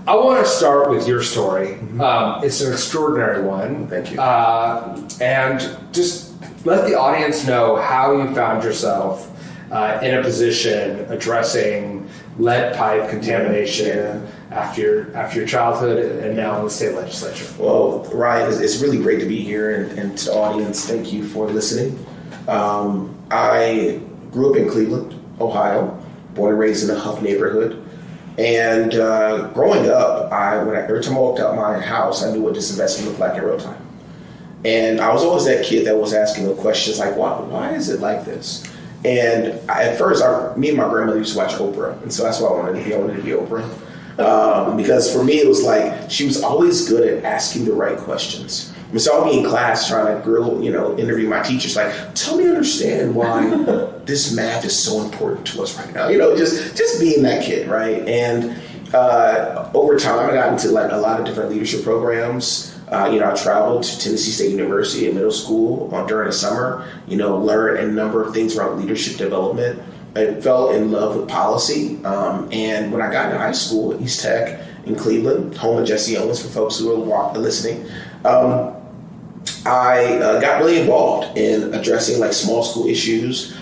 I want to start with your story. It's an extraordinary one. Thank you. And just let the audience know how you found yourself in a position addressing lead pipe contamination after your childhood and now in the state legislature. Well, Ryan, it's really great to be here, and to the audience, thank you for listening. I grew up in Cleveland, Ohio, born and raised in the Hough neighborhood. And growing up, every time I walked out my house, I knew what disinvestment looked like in real time. And I was always that kid that was asking the questions like, why is it like this? And at first, me and my grandmother used to watch Oprah. And so that's why I wanted to be Oprah. Because for me, it was like, she was always good at asking the right questions. I mean, so I'll be in class trying to interview my teachers, like, tell me understand why this math is so important to us right now. Just being that kid, right? And over time, I got into like a lot of different leadership programs. I traveled to Tennessee State University in middle school during the summer, learned a number of things around leadership development. I fell in love with policy. And when I got into high school at East Tech in Cleveland, home of Jesse Owens, for folks who are listening, I got really involved in addressing like small school issues,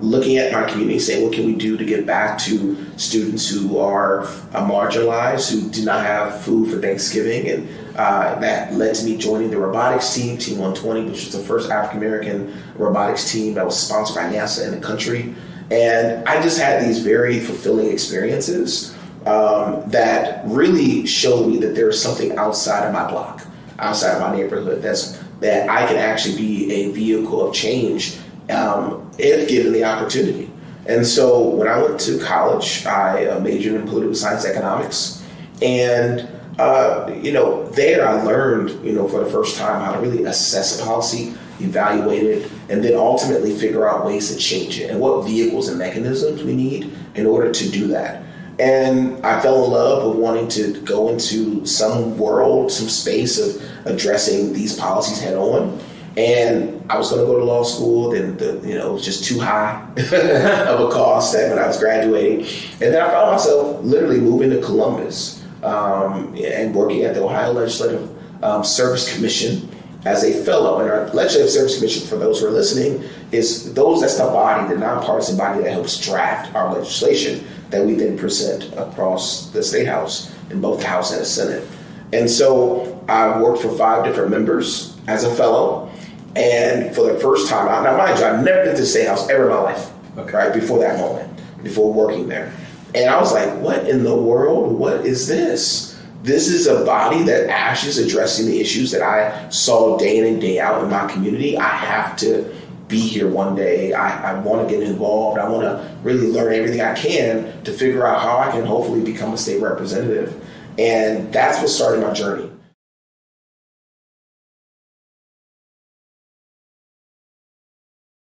looking at my community, saying, what can we do to get back to students who are marginalized, who do not have food for Thanksgiving? And that led to me joining the robotics team, Team 120, which was the first African-American robotics team that was sponsored by NASA in the country. And I just had these very fulfilling experiences that really showed me that there's something outside of my block, outside of my neighborhood, that I can actually be a vehicle of change if given the opportunity. And so when I went to college, I majored in political science economics. And, there I learned, for the first time how to really assess policy, evaluate it, and then ultimately figure out ways to change it and what vehicles and mechanisms we need in order to do that. And I fell in love with wanting to go into some space of addressing these policies head on. And I was going to go to law school, then it was just too high of a cost when I was graduating. And then I found myself literally moving to Columbus and working at the Ohio Legislative Service Commission as a fellow. And our Legislative Service Commission, for those who are listening, that's the body, the nonpartisan body that helps draft our legislation that we then present across the State House, in both the House and the Senate. And so I worked for 5 different members as a fellow. And for the first time, now mind you, I've never been to the State House ever in my life, right, before that moment, before working there. And I was like, what in the world? What is this? This is a body that actually is addressing the issues that I saw day in and day out in my community. I have to be here one day. I want to get involved. I want to really learn everything I can to figure out how I can hopefully become a state representative. And that's what started my journey.